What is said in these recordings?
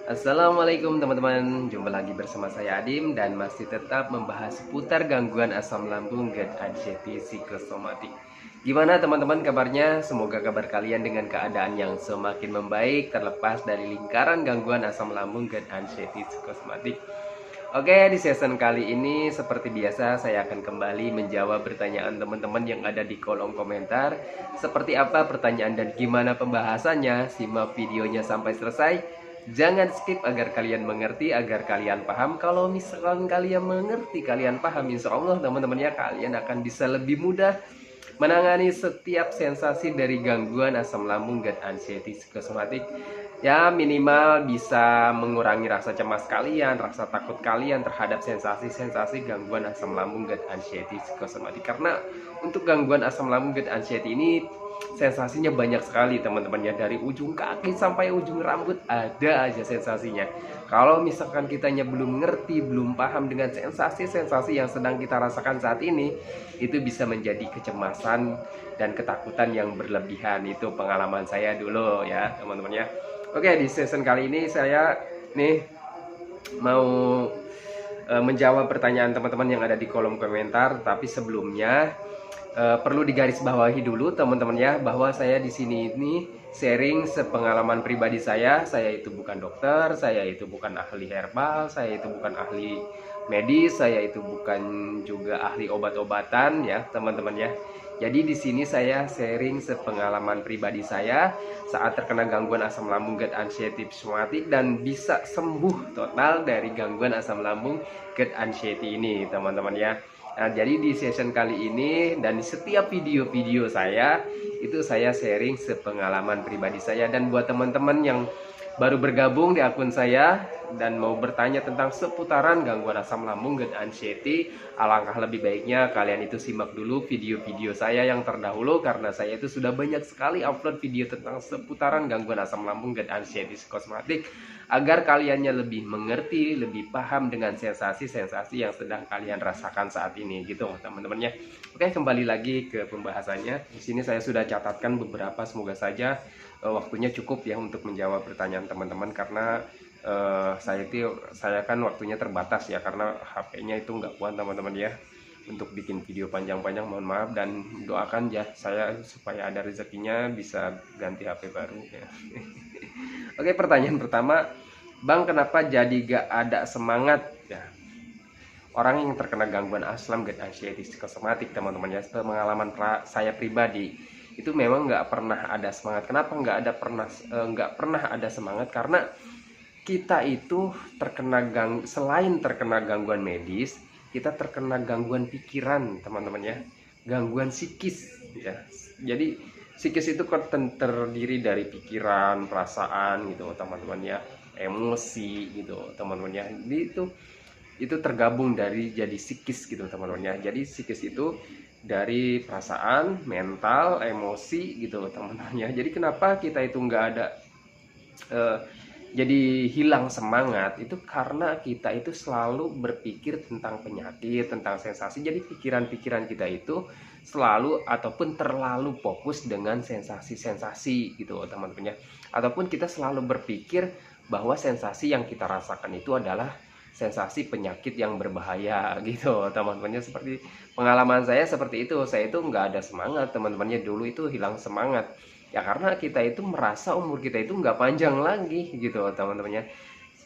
Assalamualaikum teman-teman, jumpa lagi bersama saya Adim dan masih tetap membahas seputar gangguan asam lambung GERD anxiety psikosomatik. Gimana teman-teman kabarnya? Semoga kabar kalian dengan keadaan yang semakin membaik terlepas dari lingkaran gangguan asam lambung GERD anxiety psikosomatik. Oke, di season kali ini seperti biasa saya akan kembali menjawab pertanyaan teman-teman yang ada di kolom komentar. Seperti apa pertanyaan dan gimana pembahasannya? Simak videonya sampai selesai. Jangan skip agar kalian mengerti, agar kalian paham. Kalau misalkan kalian mengerti, kalian paham, insya Allah teman-teman ya, kalian akan bisa lebih mudah menangani setiap sensasi dari gangguan asam lambung GERD anxiety psikosomatik. Ya minimal bisa mengurangi rasa cemas kalian, rasa takut kalian terhadap sensasi-sensasi gangguan asam lambung GERD anxiety psikosomatik. Karena untuk gangguan asam lambung GERD anxiety ini sensasinya banyak sekali teman-teman ya, dari ujung kaki sampai ujung rambut ada aja sensasinya. Kalau misalkan kitanya belum ngerti, belum paham dengan sensasi-sensasi yang sedang kita rasakan saat ini, itu bisa menjadi kecemasan dan ketakutan yang berlebihan. Itu pengalaman saya dulu ya teman-teman ya. Oke, di season kali ini saya nih mau menjawab pertanyaan teman-teman yang ada di kolom komentar, tapi sebelumnya perlu digarisbawahi dulu teman-teman ya, bahwa saya di sini ini sharing sepengalaman pribadi saya. Saya itu bukan dokter, saya itu bukan ahli herbal, saya itu bukan ahli medis, saya itu bukan juga ahli obat-obatan ya teman-teman ya. Jadi di sini saya sharing sepengalaman pribadi saya saat terkena gangguan asam lambung GERD anxiety psikosomatik dan bisa sembuh total dari gangguan asam lambung GERD anxiety ini teman-teman ya. Nah, jadi di session kali ini dan di setiap video-video saya itu saya sharing sepengalaman pribadi saya. Dan buat teman-teman yang baru bergabung di akun saya dan mau bertanya tentang seputaran gangguan asam lambung GERD anxiety, alangkah lebih baiknya kalian itu simak dulu video-video saya yang terdahulu, karena saya itu sudah banyak sekali upload video tentang seputaran gangguan asam lambung GERD anxiety psikosomatik, agar kaliannya lebih mengerti, lebih paham dengan sensasi-sensasi yang sedang kalian rasakan saat ini gitu teman-temannya. Oke, kembali lagi ke pembahasannya. Di sini saya sudah catatkan beberapa, semoga saja waktunya cukup ya untuk menjawab pertanyaan teman-teman, karena saya kan waktunya terbatas ya, karena HP-nya itu nggak kuat teman-teman ya untuk bikin video panjang-panjang. Mohon maaf dan doakan ya saya supaya ada rezekinya bisa ganti HP baru ya. Oke, pertanyaan pertama, Bang, kenapa jadi gak ada semangat ya? Orang yang terkena gangguan asam GERD anxiety psikosomatik teman-teman ya, pengalaman saya pribadi itu memang nggak pernah ada semangat. Kenapa nggak pernah ada semangat? Karena kita itu selain terkena gangguan medis, kita terkena gangguan pikiran teman-teman ya, gangguan psikis ya. Jadi psikis itu kan terdiri dari pikiran, perasaan gitu teman-teman ya, emosi gitu teman-teman ya. Jadi itu tergabung dari jadi psikis gitu teman-teman ya. Jadi psikis itu dari perasaan, mental, emosi gitu teman-teman ya. Jadi kenapa kita itu nggak ada jadi hilang semangat, itu karena kita itu selalu berpikir tentang penyakit, tentang sensasi. Jadi pikiran-pikiran kita itu selalu ataupun terlalu fokus dengan sensasi-sensasi gitu teman-teman ya. Ataupun kita selalu berpikir bahwa sensasi yang kita rasakan itu adalah sensasi penyakit yang berbahaya gitu teman-temannya. Seperti pengalaman saya seperti itu, saya itu nggak ada semangat teman-temannya, dulu itu hilang semangat ya, karena kita itu merasa umur kita itu nggak panjang lagi gitu teman-temannya.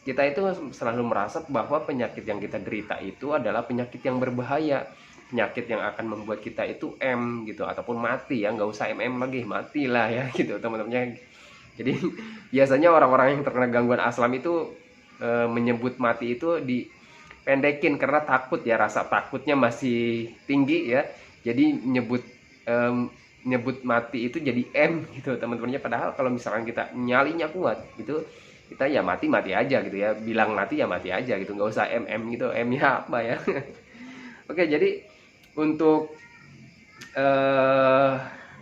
Kita itu selalu merasa bahwa penyakit yang kita derita itu adalah penyakit yang berbahaya, penyakit yang akan membuat kita itu gitu ataupun mati ya, nggak usah lagi, matilah ya gitu teman-temannya. Jadi biasanya orang-orang yang terkena gangguan asam itu menyebut mati itu dipendekin karena takut ya, rasa takutnya masih tinggi ya. Jadi nyebut mati itu jadi gitu teman-temannya. Padahal kalau misalkan kita nyalinya kuat gitu, kita ya mati aja gitu ya, bilang mati ya mati aja gitu, nggak usah gitu. M-nya apa ya? Oke, jadi untuk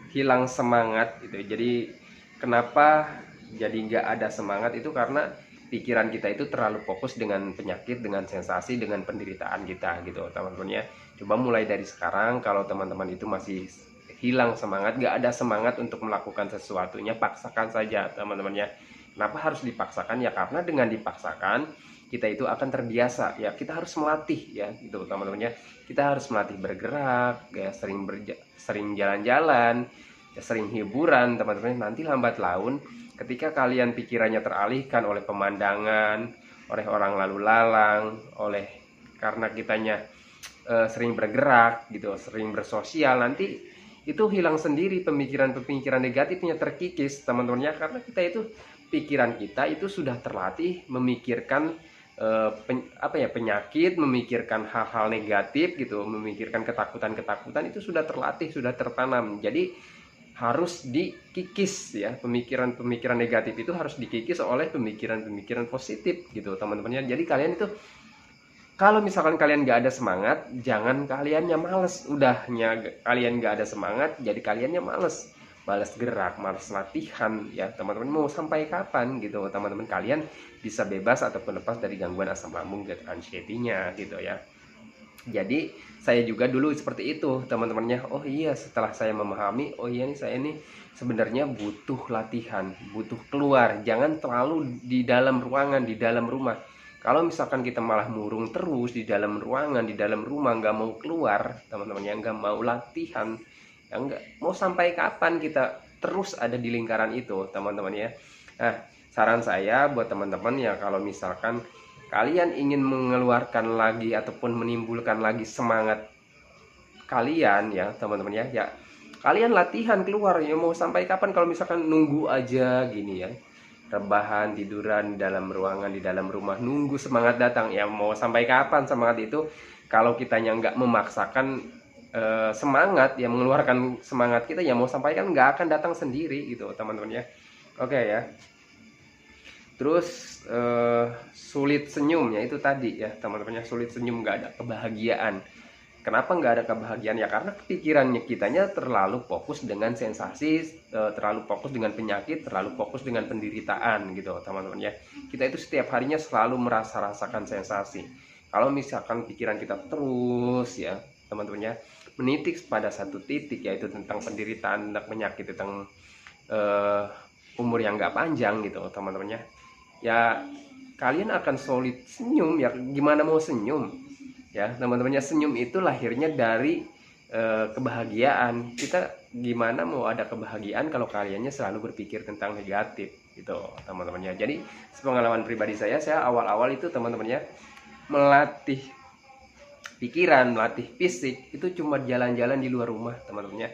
hilang semangat gitu, jadi kenapa jadi nggak ada semangat itu karena pikiran kita itu terlalu fokus dengan penyakit, dengan sensasi, dengan penderitaan kita gitu teman-teman ya. Coba mulai dari sekarang, kalau teman-teman itu masih hilang semangat, nggak ada semangat untuk melakukan sesuatunya, paksakan saja teman-teman ya. Kenapa harus dipaksakan? Ya karena dengan dipaksakan kita itu akan terbiasa ya, kita harus melatih ya gitu teman-teman ya. Kita harus melatih bergerak ya, sering jalan-jalan ya, sering hiburan teman-teman. Nanti lambat laun ketika kalian pikirannya teralihkan oleh pemandangan, oleh orang lalu lalang, oleh karena kitanya sering bergerak gitu, sering bersosial, nanti itu hilang sendiri pemikiran-pemikiran negatifnya, terkikis teman-temannya, karena kita itu pikiran kita itu sudah terlatih memikirkan penyakit, memikirkan hal-hal negatif gitu, memikirkan ketakutan-ketakutan, itu sudah terlatih, sudah tertanam. Jadi harus dikikis ya, pemikiran-pemikiran negatif itu harus dikikis oleh pemikiran-pemikiran positif gitu teman-temannya. Jadi kalian itu kalau misalkan kalian gak ada semangat, jangan kaliannya males. Udahnya kalian gak ada semangat, jadi kaliannya males. Males gerak, males latihan ya teman-teman. Mau sampai kapan gitu teman-teman, kalian bisa bebas ataupun lepas dari gangguan asam lambung dan anxiety-nya gitu ya. Jadi saya juga dulu seperti itu teman-temannya. Oh iya, setelah saya memahami, oh iya nih saya ini sebenarnya butuh latihan, butuh keluar. Jangan terlalu di dalam ruangan, di dalam rumah. Kalau misalkan kita malah murung terus di dalam ruangan, di dalam rumah, nggak mau keluar teman-teman ya, nggak mau latihan ya, nggak mau sampai kapan kita terus ada di lingkaran itu teman-teman ya. Nah, saran saya buat teman-teman ya, kalau misalkan kalian ingin mengeluarkan lagi ataupun menimbulkan lagi semangat kalian ya teman-teman ya, ya kalian latihan keluar ya. Mau sampai kapan kalau misalkan nunggu aja gini ya, rebahan, tiduran di dalam ruangan, di dalam rumah, nunggu semangat datang ya? Mau sampai kapan semangat itu kalau kitanya nggak memaksakan semangat ya, mengeluarkan semangat kita ya, mau sampai kan nggak akan datang sendiri gitu teman-teman ya. Oke ya. Terus sulit senyum ya, itu tadi ya teman-teman ya, sulit senyum, nggak ada kebahagiaan. Kenapa nggak ada kebahagiaan ya? Karena pikirannya kitanya terlalu fokus dengan sensasi, terlalu fokus dengan penyakit, terlalu fokus dengan penderitaan gitu teman-teman ya. Kita itu setiap harinya selalu rasakan sensasi. Kalau misalkan pikiran kita terus ya teman-teman ya menitik pada satu titik, yaitu tentang penderitaan, tentang penyakit, tentang umur yang nggak panjang gitu teman-teman ya, kalian akan sulit senyum ya. Gimana mau senyum ya teman-temannya? Senyum itu lahirnya dari kebahagiaan. Kita gimana mau ada kebahagiaan kalau kaliannya selalu berpikir tentang negatif gitu teman-temannya. Jadi pengalaman pribadi saya awal-awal itu teman-temannya melatih pikiran, melatih fisik itu cuma jalan-jalan di luar rumah teman-temannya,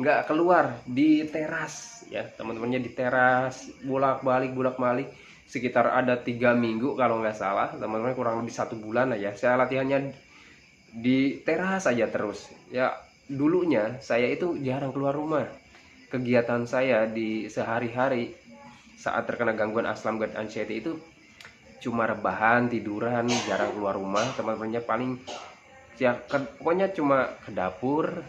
nggak keluar, di teras ya teman-temannya, di teras bolak-balik sekitar ada 3 minggu kalau nggak salah teman-teman, kurang lebih 1 bulan lah ya, saya latihannya di teras aja terus ya. Dulunya saya itu jarang keluar rumah. Kegiatan saya di sehari-hari saat terkena gangguan asam dan anxiety itu cuma rebahan, tiduran, jarang keluar rumah teman-temannya. Paling ya pokoknya cuma ke dapur,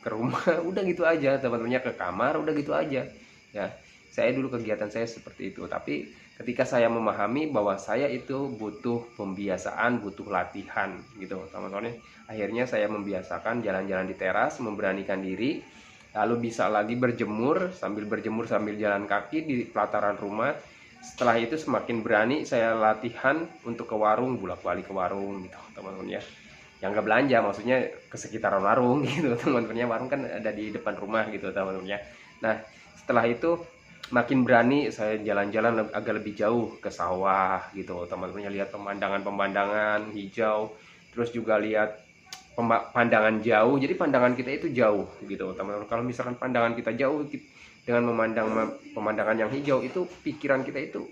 ke rumah, udah gitu aja teman-temannya, ke kamar, udah gitu aja ya. Saya dulu kegiatan saya seperti itu. Tapi ketika saya memahami bahwa saya itu butuh pembiasaan, butuh latihan gitu teman-teman, akhirnya saya membiasakan jalan-jalan di teras, memberanikan diri, lalu bisa lagi berjemur sambil jalan kaki di pelataran rumah. Setelah itu semakin berani saya latihan untuk ke warung, bolak-balik ke warung gitu teman-teman ya. Yang nggak belanja, maksudnya ke sekitaran warung gitu teman-temannya. Warung kan ada di depan rumah gitu teman-temannya. Nah setelah itu makin berani saya jalan-jalan agak lebih jauh ke sawah gitu teman-temannya, lihat pemandangan hijau, terus juga lihat pandangan jauh. Jadi pandangan kita itu jauh gitu teman-teman. Kalau misalkan pandangan kita jauh dengan memandang pemandangan yang hijau, itu pikiran kita itu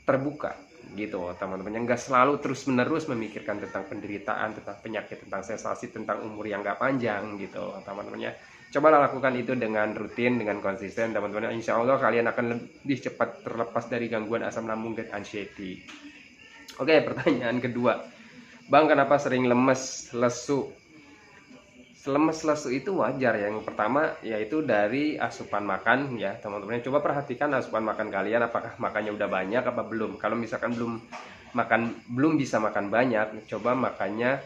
terbuka gitu teman-teman, yang nggak selalu terus menerus memikirkan tentang penderitaan, tentang penyakit, tentang sensasi, tentang umur yang nggak panjang gitu teman-temannya. Cobalah lakukan itu dengan rutin, dengan konsisten teman-teman, insya Allah kalian akan lebih cepat terlepas dari gangguan asam lambung dan anxiety. Oke, pertanyaan kedua, Bang, kenapa sering lemes lesu? Lemes lesu itu wajar ya. Yang pertama yaitu dari asupan makan ya teman-teman. Coba perhatikan asupan makan kalian, apakah makannya udah banyak apa belum. Kalau misalkan belum bisa makan banyak, coba makannya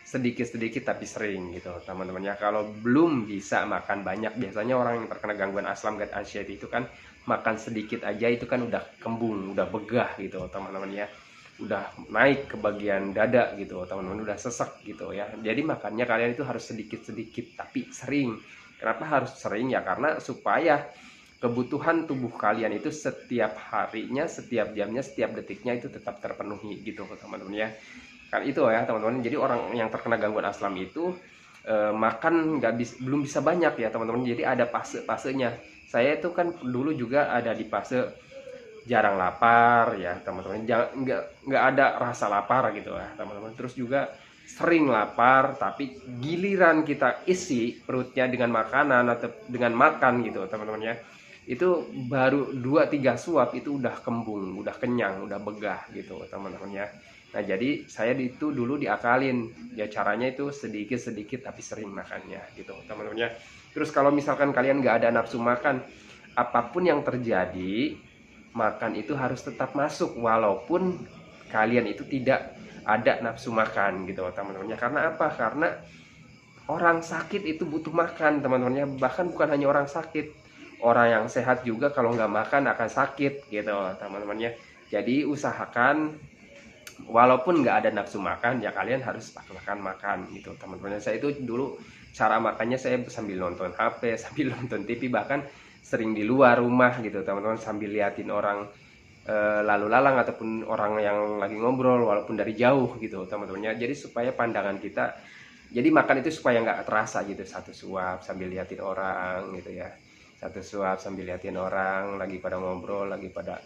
sedikit-sedikit tapi sering gitu teman-teman ya. Kalau belum bisa makan banyak, biasanya orang yang terkena gangguan asam dan anxiety itu kan makan sedikit aja itu kan udah kembung, udah begah gitu teman-teman ya, udah naik ke bagian dada gitu teman-teman, udah sesek gitu ya. Jadi makannya kalian itu harus sedikit-sedikit tapi sering. Kenapa harus sering ya? Karena supaya kebutuhan tubuh kalian itu setiap harinya, setiap jamnya, setiap detiknya itu tetap terpenuhi gitu teman-teman ya. Kan itu ya teman-teman. Jadi orang yang terkena gangguan asam itu makan belum bisa banyak ya teman-teman. Jadi ada fase-fasenya. Saya itu kan dulu juga ada di fase jarang lapar ya teman-teman, nggak ada rasa lapar gitu ya teman-teman. Terus juga sering lapar, tapi giliran kita isi perutnya dengan makanan atau dengan makan gitu teman-teman ya, itu baru 2-3 suap itu udah kembung, udah kenyang, udah begah gitu teman-teman ya. Nah jadi saya itu dulu diakalin ya, caranya itu sedikit-sedikit tapi sering makannya gitu teman-teman ya. Terus kalau misalkan kalian nggak ada nafsu makan, apapun yang terjadi, makan itu harus tetap masuk walaupun kalian itu tidak ada nafsu makan gitu teman-temannya. Karena apa? Karena orang sakit itu butuh makan teman-temannya. Bahkan bukan hanya orang sakit, orang yang sehat juga kalau nggak makan akan sakit gitu teman-temannya. Jadi usahakan walaupun nggak ada nafsu makan ya kalian harus makan gitu teman-teman. Saya itu dulu cara makannya saya sambil nonton HP, sambil nonton TV, bahkan sering di luar rumah gitu teman-teman, sambil liatin orang lalu lalang ataupun orang yang lagi ngobrol walaupun dari jauh gitu teman-temannya. Jadi supaya pandangan kita, jadi makan itu supaya nggak terasa gitu, satu suap sambil liatin orang gitu ya, satu suap sambil liatin orang lagi pada ngobrol, lagi pada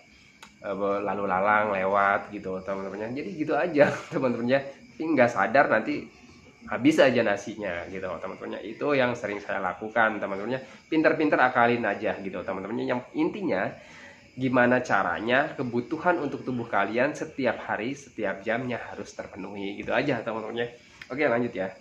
lalu lalang lewat gitu teman-temannya. Jadi gitu aja teman-temannya, tapi nggak sadar nanti habis aja nasinya gitu teman-temannya. Itu yang sering saya lakukan teman-temannya. Pinter-pinter akalin aja gitu teman-temannya. Yang intinya gimana caranya kebutuhan untuk tubuh kalian setiap hari, setiap jamnya harus terpenuhi gitu aja teman-temannya. Oke lanjut ya.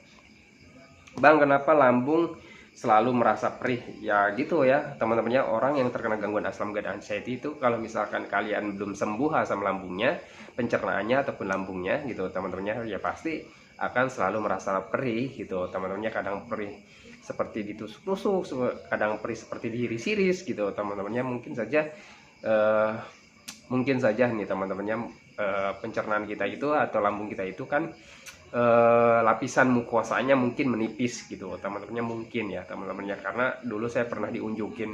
Bang, kenapa lambung selalu merasa perih? Ya gitu ya teman-temannya, orang yang terkena gangguan asam GERD anxiety itu kalau misalkan kalian belum sembuh asam lambungnya, pencernaannya ataupun lambungnya gitu teman-temannya, ya pasti akan selalu merasa perih gitu teman-temannya. Kadang perih seperti ditusuk-tusuk, kadang perih seperti diiris-iris gitu teman-temannya. Mungkin saja nih teman-temannya, pencernaan kita itu atau lambung kita itu kan lapisan mukosanya mungkin menipis gitu teman-temannya, mungkin ya teman-temannya. Karena dulu saya pernah diunjukin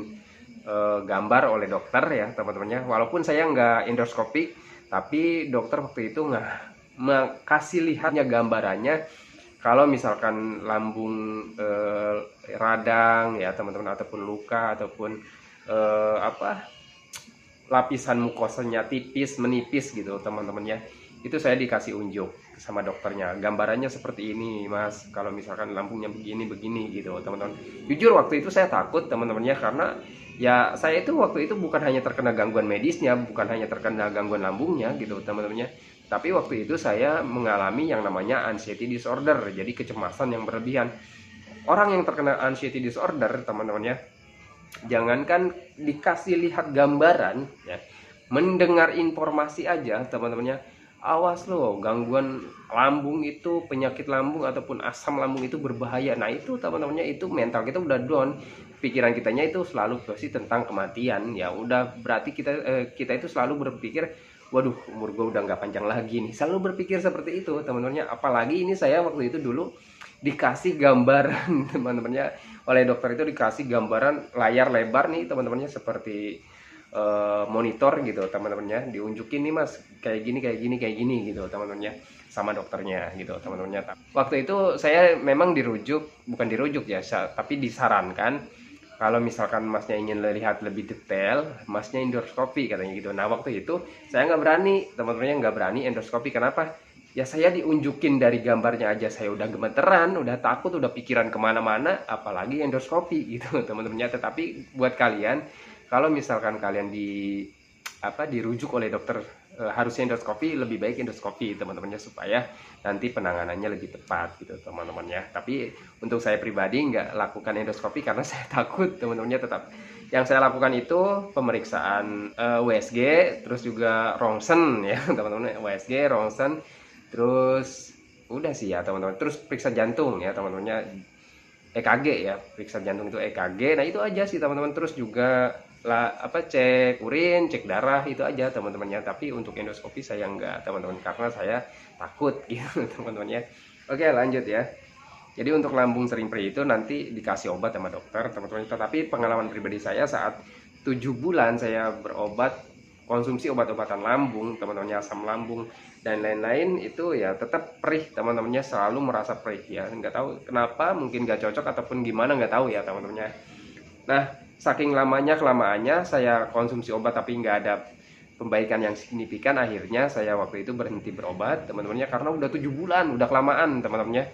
gambar oleh dokter ya teman-temannya, walaupun saya nggak endoskopi, tapi dokter waktu itu nggak kasih lihatnya gambarannya kalau misalkan lambung radang ya teman-teman, ataupun luka, ataupun lapisan mukosanya tipis menipis gitu teman-temannya, itu saya dikasih unjuk sama dokternya, gambarannya seperti ini mas, kalau misalkan lambungnya begini gitu teman-teman. Jujur waktu itu saya takut teman-temannya, karena ya saya itu waktu itu bukan hanya terkena gangguan medisnya, bukan hanya terkena gangguan lambungnya gitu teman-temannya, tapi waktu itu saya mengalami yang namanya anxiety disorder, jadi kecemasan yang berlebihan. Orang yang terkena anxiety disorder teman-temannya, jangankan dikasih lihat gambaran ya, mendengar informasi aja teman-temannya, awas loh, gangguan lambung itu, penyakit lambung ataupun asam lambung itu berbahaya. Nah itu teman-temannya, itu mental kita udah down, pikiran kitanya itu selalu pasti tentang kematian. Ya udah berarti kita itu selalu berpikir, waduh umur gue udah nggak panjang lagi nih, selalu berpikir seperti itu teman-temannya. Apalagi ini saya waktu itu dulu dikasih gambaran teman-temannya oleh dokter, itu dikasih gambaran layar lebar nih teman-temannya, seperti monitor gitu teman-temannya, diunjukin nih mas kayak gini gitu teman-temannya sama dokternya gitu teman-temannya. Waktu itu saya memang bukan dirujuk ya, tapi disarankan kalau misalkan masnya ingin lihat lebih detail, masnya endoskopi katanya gitu. Nah waktu itu saya nggak berani teman-temannya, nggak berani endoskopi. Kenapa? Ya saya diunjukin dari gambarnya aja saya udah gemeteran, udah takut, udah pikiran kemana-mana, apalagi endoskopi gitu teman-temannya. Tetapi buat kalian, kalau misalkan kalian dirujuk oleh dokter harusnya endoskopi, lebih baik endoskopi teman-temannya, supaya nanti penanganannya lebih tepat gitu teman-temannya. Tapi untuk saya pribadi nggak lakukan endoskopi karena saya takut teman-temannya. Tetap yang saya lakukan itu pemeriksaan USG, terus juga rongsen ya teman-teman, USG, rongsen, terus udah sih ya teman-teman. Terus periksa jantung ya teman-temannya, EKG ya, periksa jantung itu EKG. Nah itu aja sih teman-teman. Terus juga cek urin, cek darah itu aja teman-temannya. Tapi untuk endoskopi saya enggak teman-teman, karena saya takut gitu teman-temannya. Oke, lanjut ya. Jadi untuk lambung sering perih itu nanti dikasih obat sama dokter teman-teman. Tetapi pengalaman pribadi saya saat 7 bulan saya berobat, konsumsi obat-obatan lambung teman-temannya, asam lambung dan lain-lain, itu ya tetap perih teman-temannya, selalu merasa perih ya. Nggak tahu kenapa, mungkin nggak cocok ataupun gimana, nggak tahu ya teman-temannya. Nah, saking lamanya kelamaannya saya konsumsi obat tapi nggak ada pembaikan yang signifikan, akhirnya saya waktu itu berhenti berobat teman-temannya, karena udah 7 bulan, udah kelamaan teman-temannya.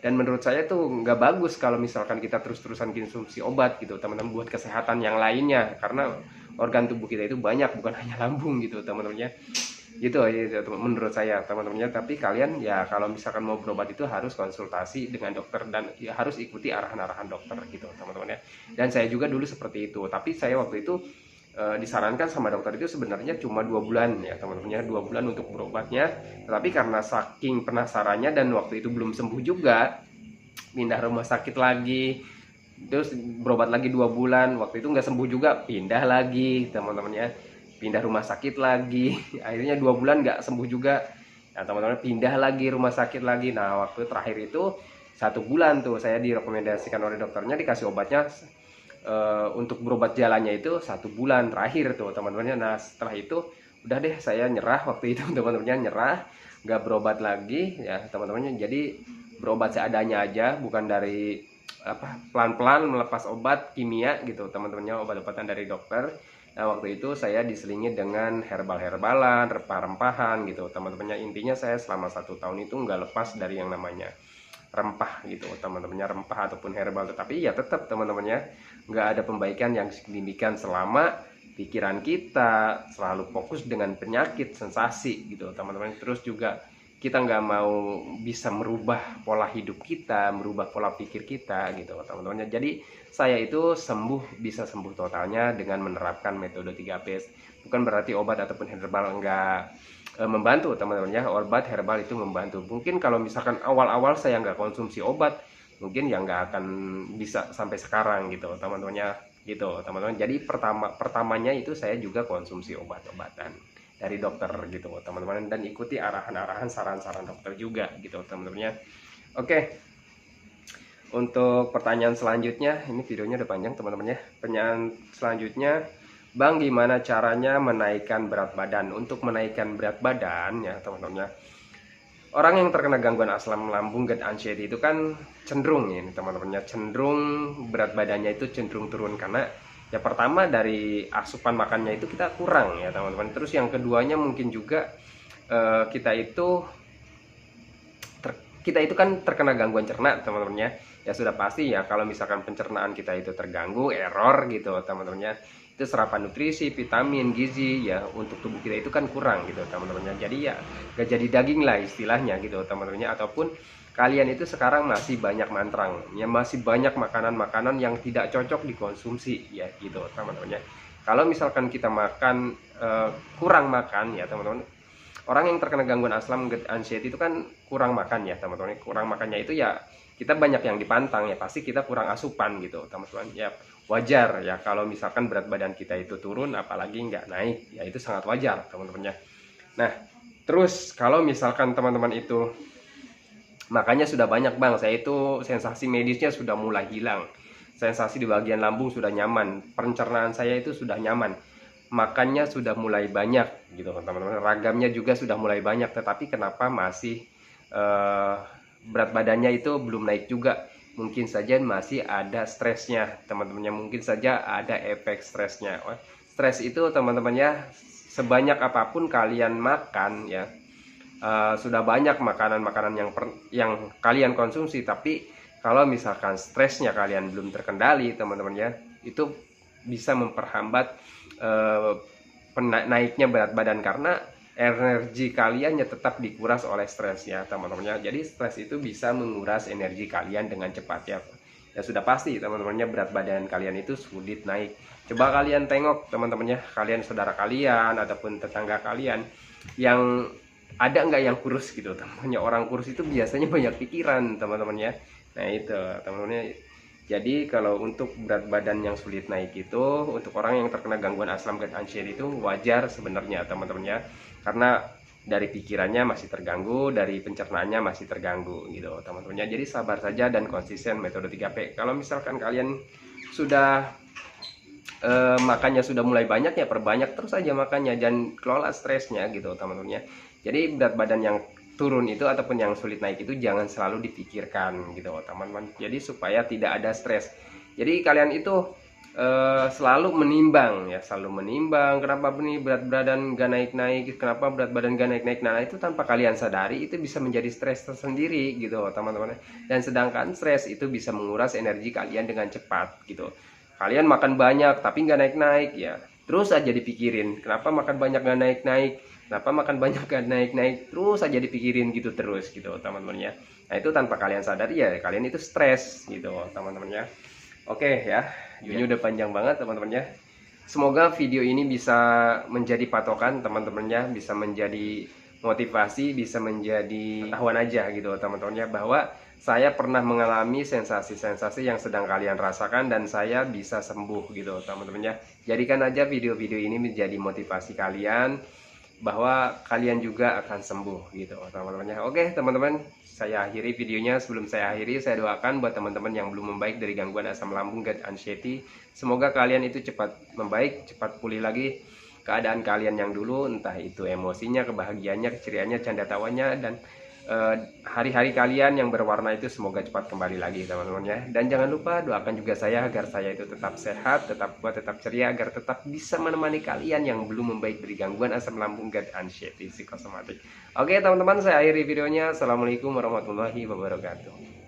Dan menurut saya tuh nggak bagus kalau misalkan kita terus-terusan konsumsi obat gitu teman-teman, buat kesehatan yang lainnya, karena organ tubuh kita itu banyak, bukan hanya lambung gitu teman-temannya. Gitu menurut saya teman-temannya. Tapi kalian ya kalau misalkan mau berobat itu harus konsultasi dengan dokter dan ya harus ikuti arahan-arahan dokter gitu teman-teman ya. Dan saya juga dulu seperti itu, tapi saya waktu itu disarankan sama dokter itu sebenarnya cuma 2 bulan ya teman-teman ya, 2 bulan untuk berobatnya. Tetapi karena saking penasarannya dan waktu itu belum sembuh juga, pindah rumah sakit lagi, terus berobat lagi 2 bulan, waktu itu nggak sembuh juga, pindah lagi teman-teman ya, pindah rumah sakit lagi. Akhirnya 2 bulan nggak sembuh juga, nah teman-teman pindah lagi rumah sakit lagi. Nah waktu terakhir itu 1 bulan tuh saya direkomendasikan oleh dokternya, dikasih obatnya untuk berobat jalannya itu 1 bulan terakhir tuh teman-temannya. Nah setelah itu udah deh saya nyerah waktu itu teman-temannya, nyerah nggak berobat lagi ya teman-temannya. Jadi berobat seadanya aja, bukan dari pelan-pelan melepas obat kimia gitu teman-temannya, obat-obatan dari dokter. Nah waktu itu saya diselingi dengan herbal-herbalan, rempah-rempahan gitu teman-temannya. Intinya saya selama 1 tahun itu nggak lepas dari yang namanya rempah gitu teman-temannya, rempah ataupun herbal. Tetapi ya tetap teman-temannya nggak ada pembaikan yang signifikan selama pikiran kita selalu fokus dengan penyakit sensasi gitu teman-teman. Terus juga kita nggak mau bisa merubah pola hidup kita, merubah pola pikir kita gitu teman-temannya. Jadi saya itu bisa sembuh totalnya dengan menerapkan metode 3P. Bukan berarti obat ataupun herbal enggak membantu teman-teman ya. Obat herbal itu membantu. Mungkin kalau misalkan awal-awal saya nggak konsumsi obat, mungkin ya nggak akan bisa sampai sekarang gitu teman-temannya gitu teman-teman. Jadi pertamanya itu saya juga konsumsi obat-obatan dari dokter gitu teman-teman, dan ikuti arahan-arahan saran-saran dokter juga gitu teman-temannya. Oke, untuk pertanyaan selanjutnya, ini videonya udah panjang teman-teman ya. Pertanyaan selanjutnya, Bang, gimana caranya menaikkan berat badan? Untuk menaikkan berat badan ya teman-teman ya, orang yang terkena gangguan asam lambung GERD anxiety itu kan cenderung ini teman-teman ya, cenderung berat badannya itu cenderung turun, karena ya pertama dari asupan makannya itu kita kurang ya teman-teman. Terus yang keduanya mungkin juga kita itu kan terkena gangguan cerna teman-teman ya. Ya sudah pasti ya kalau misalkan pencernaan kita itu terganggu, error gitu teman-teman ya, itu serapan nutrisi, vitamin, gizi ya untuk tubuh kita itu kan kurang gitu teman-teman ya. Jadi ya gak jadi daging lah istilahnya gitu teman-teman ya. Ataupun kalian itu sekarang masih banyak mantrang ya, masih banyak makanan-makanan yang tidak cocok dikonsumsi ya gitu teman-teman ya. Kalau misalkan kita makan kurang makan ya teman-teman, orang yang terkena gangguan asam GERD anxiety itu kan kurang makan ya teman-teman. Kurang makannya itu ya kita banyak yang dipantang ya, pasti kita kurang asupan gitu teman-teman ya. Wajar ya kalau misalkan berat badan kita itu turun, apalagi nggak naik ya, itu sangat wajar teman-teman ya. Nah terus kalau misalkan teman-teman itu makanya sudah banyak, Bang, saya itu sensasi medisnya sudah mulai hilang, sensasi di bagian lambung sudah nyaman, pencernaan saya itu sudah nyaman, makannya sudah mulai banyak gitu teman-teman, ragamnya juga sudah mulai banyak, tetapi kenapa masih berat badannya itu belum naik juga? Mungkin saja masih ada stresnya teman-temannya, mungkin saja ada efek stresnya. Stres itu teman-temannya, sebanyak apapun kalian makan ya, sudah banyak makanan-makanan yang kalian konsumsi, tapi kalau misalkan stresnya kalian belum terkendali teman-teman ya, itu bisa memperhambat naiknya berat badan, karena energi kalian ya tetap dikuras oleh stres ya teman-teman ya. Jadi stres itu bisa menguras energi kalian dengan cepat ya. Ya sudah pasti teman-temannya berat badan kalian itu sulit naik. Coba kalian tengok teman-teman ya, kalian saudara kalian ataupun tetangga kalian yang ada nggak yang kurus gitu teman-temannya. Orang kurus itu biasanya banyak pikiran teman-teman ya. Nah itu teman-temannya. Jadi kalau untuk berat badan yang sulit naik itu, untuk orang yang terkena gangguan asam dan anxiety itu wajar sebenarnya teman-teman ya. Karena dari pikirannya masih terganggu, dari pencernaannya masih terganggu gitu teman-teman ya. Jadi sabar saja dan konsisten metode 3P. Kalau misalkan kalian sudah makannya sudah mulai banyak, ya perbanyak terus aja makannya dan kelola stresnya gitu teman-teman ya. Jadi berat badan yang turun itu ataupun yang sulit naik itu jangan selalu dipikirkan gitu teman-teman. Jadi supaya tidak ada stres. Jadi kalian itu selalu menimbang ya, selalu menimbang kenapa nih berat badan gak naik-naik, kenapa berat badan gak naik-naik. Nah itu tanpa kalian sadari itu bisa menjadi stres tersendiri gitu teman-teman. Dan sedangkan stres itu bisa menguras energi kalian dengan cepat gitu. Kalian makan banyak tapi nggak naik-naik ya, terus aja dipikirin kenapa makan banyak nggak naik-naik, kenapa makan banyak nggak naik-naik, terus aja dipikirin gitu terus gitu teman-teman ya. Nah itu tanpa kalian sadari ya kalian itu stres gitu teman-teman ya. Oke ya, ini udah panjang banget teman-teman ya. Semoga video ini bisa menjadi patokan teman-teman ya, bisa menjadi motivasi, bisa menjadi pengetahuan aja gitu teman-teman ya, bahwa saya pernah mengalami sensasi-sensasi yang sedang kalian rasakan dan saya bisa sembuh gitu teman-teman ya. Jadikan aja video-video ini menjadi motivasi kalian bahwa kalian juga akan sembuh gitu teman-teman ya. Oke teman-teman, saya akhiri videonya. Sebelum saya akhiri, saya doakan buat teman-teman yang belum membaik dari gangguan asam lambung GERD anxiety, semoga kalian itu cepat membaik, cepat pulih lagi keadaan kalian yang dulu, entah itu emosinya, kebahagiaannya, keceriaannya, canda tawanya, dan hari-hari kalian yang berwarna itu semoga cepat kembali lagi teman-teman ya. Dan jangan lupa doakan juga saya agar saya itu tetap sehat, tetap kuat, tetap ceria, agar tetap bisa menemani kalian yang belum membaik dari gangguan asam lambung GERD anxiety psikosomatik. Oke teman-teman, saya akhiri videonya. Assalamualaikum warahmatullahi wabarakatuh.